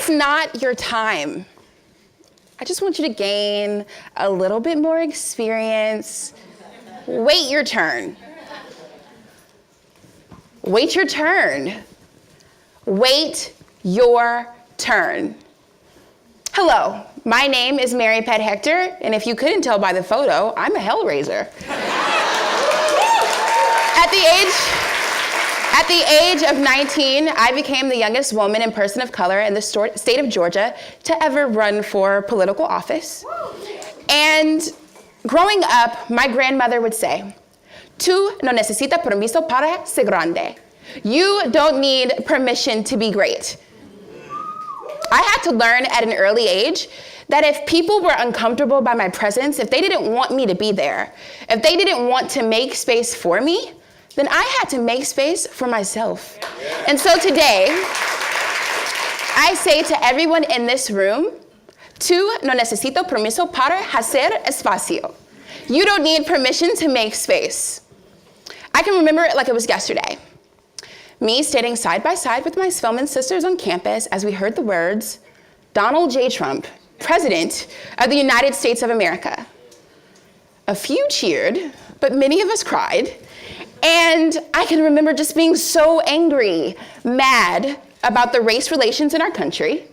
it's not your time. I just want you to gain a little bit more experience. Wait your turn. Wait your turn. Wait your turn. Hello, my name is Mary-Pat Hector, and if you couldn't tell by the photo, I'm a hellraiser. At the age of 19, I became the youngest woman and person of color in the state of Georgia to ever run for political office. And growing up, my grandmother would say, "Tú no necesitas permiso para ser grande." You don't need permission to be great. I had to learn at an early age that if people were uncomfortable by my presence, if they didn't want me to be there, if they didn't want to make space for me, then I had to make space for myself. And so today, I say to everyone in this room, "Tú no necesito permiso para hacer espacio." You don't need permission to make space. I can remember it like it was yesterday. Me standing side by side with my Spelman sisters on campus as we heard the words, "Donald J. Trump, President of the United States of America." A few cheered, but many of us cried. And I can remember just being so angry, mad about the race relations in our country,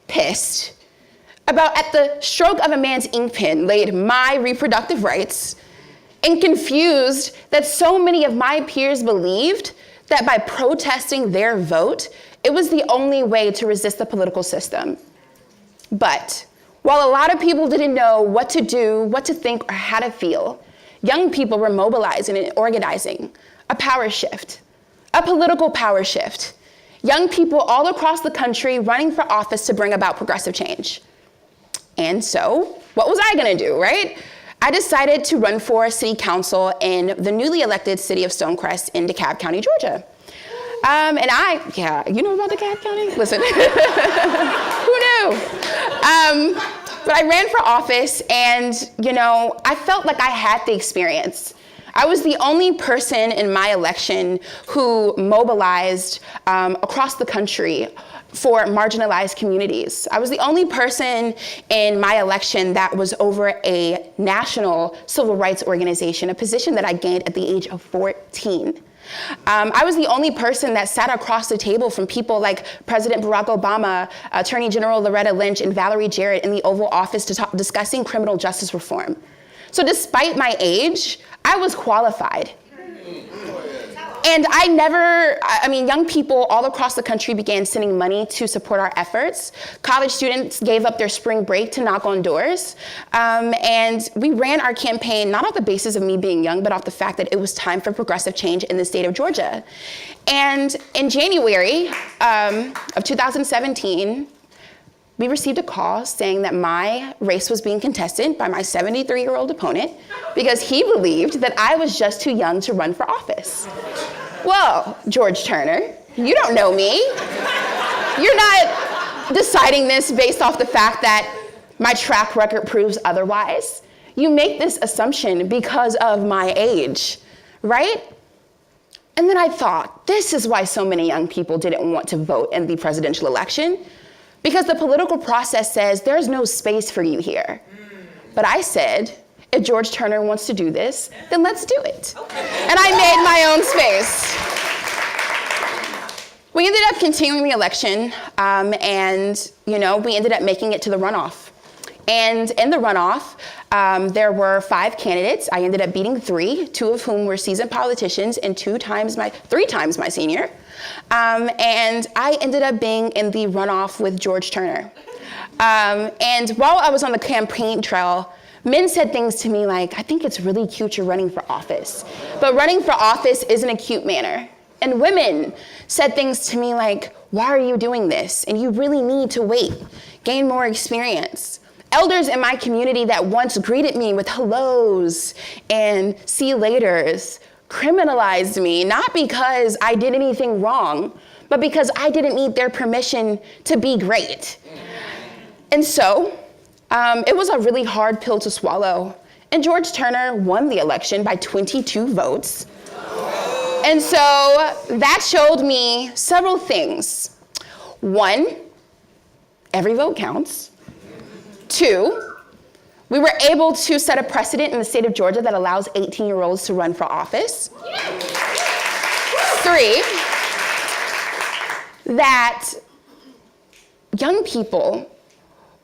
pissed about at the stroke of a man's ink pen laid my reproductive rights, and confused that so many of my peers believed that by protesting their vote, it was the only way to resist the political system. But while a lot of people didn't know what to do, what to think, or how to feel, young people were mobilizing and organizing a power shift, a political power shift. Young people all across the country running for office to bring about progressive change. And so, what was I gonna do, right? I decided to run for city council in the newly elected city of Stonecrest in DeKalb County, Georgia. You know about DeKalb County? Listen, who knew? But I ran for office and, I felt like I had the experience. I was the only person in my election who mobilized across the country for marginalized communities. I was the only person in my election that was over a national civil rights organization, a position that I gained at the age of 14. I was the only person that sat across the table from people like President Barack Obama, Attorney General Loretta Lynch, and Valerie Jarrett in the Oval Office discussing criminal justice reform. So despite my age, I was qualified. And young people all across the country began sending money to support our efforts. College students gave up their spring break to knock on doors. And we ran our campaign not off the basis of me being young, but off the fact that it was time for progressive change in the state of Georgia. And in January of 2017, we received a call saying that my race was being contested by my 73-year-old opponent because he believed that I was just too young to run for office. Well, George Turner, you don't know me. You're not deciding this based off the fact that my track record proves otherwise. You make this assumption because of my age, right? And then I thought, this is why so many young people didn't want to vote in the presidential election. Because the political process says there's no space for you here. But I said, if George Turner wants to do this, then let's do it. And I made my own space. We ended up continuing the election, and we ended up making it to the runoff. And in the runoff, there were 5 candidates. I ended up beating 3, 2 of whom were seasoned politicians and 3 times my senior. And I ended up being in the runoff with George Turner. And while I was on the campaign trail, men said things to me like, "I think it's really cute you're running for office, but running for office isn't a cute manner." And women said things to me like, "Why are you doing this? And you really need to wait, gain more experience." Elders in my community that once greeted me with hellos and see you laters criminalized me, not because I did anything wrong, but because I didn't need their permission to be great. And so it was a really hard pill to swallow. And George Turner won the election by 22 votes. And so that showed me several things. One, every vote counts. 2, we were able to set a precedent in the state of Georgia that allows 18-year-olds to run for office. 3, that young people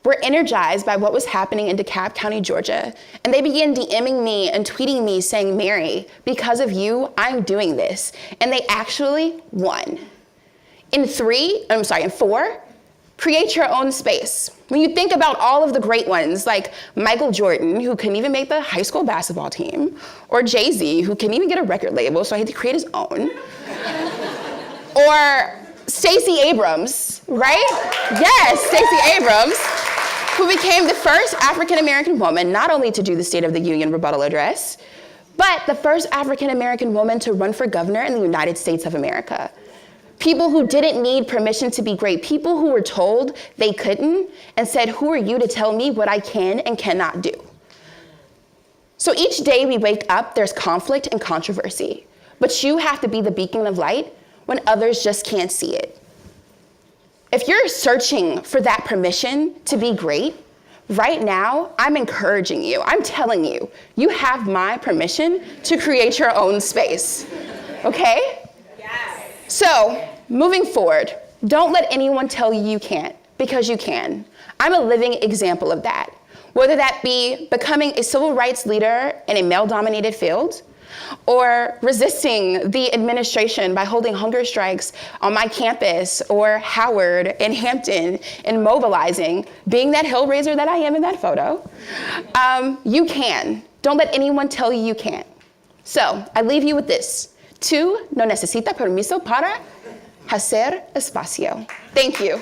were energized by what was happening in DeKalb County, Georgia, and they began DMing me and tweeting me saying, Mary, because of you, I'm doing this. And they actually won. In 4, create your own space. When you think about all of the great ones, like Michael Jordan, who couldn't even make the high school basketball team, or Jay-Z, who couldn't even get a record label, so he had to create his own, or Stacey Abrams, right? Yes, Stacey Abrams, who became the first African-American woman not only to do the State of the Union rebuttal address, but the first African-American woman to run for governor in the United States of America. People who didn't need permission to be great, people who were told they couldn't and said, who are you to tell me what I can and cannot do? So each day we wake up, there's conflict and controversy, but you have to be the beacon of light when others just can't see it. If you're searching for that permission to be great, right now, I'm encouraging you, I'm telling you, you have my permission to create your own space, okay? Yes. So, moving forward, don't let anyone tell you you can't, because you can. I'm a living example of that. Whether that be becoming a civil rights leader in a male-dominated field, or resisting the administration by holding hunger strikes on my campus, or Howard and Hampton, and mobilizing, being that hellraiser that I am in that photo, you can. Don't let anyone tell you you can't. So, I leave you with this. Tú no necesitas permiso para hacer espacio. Thank you.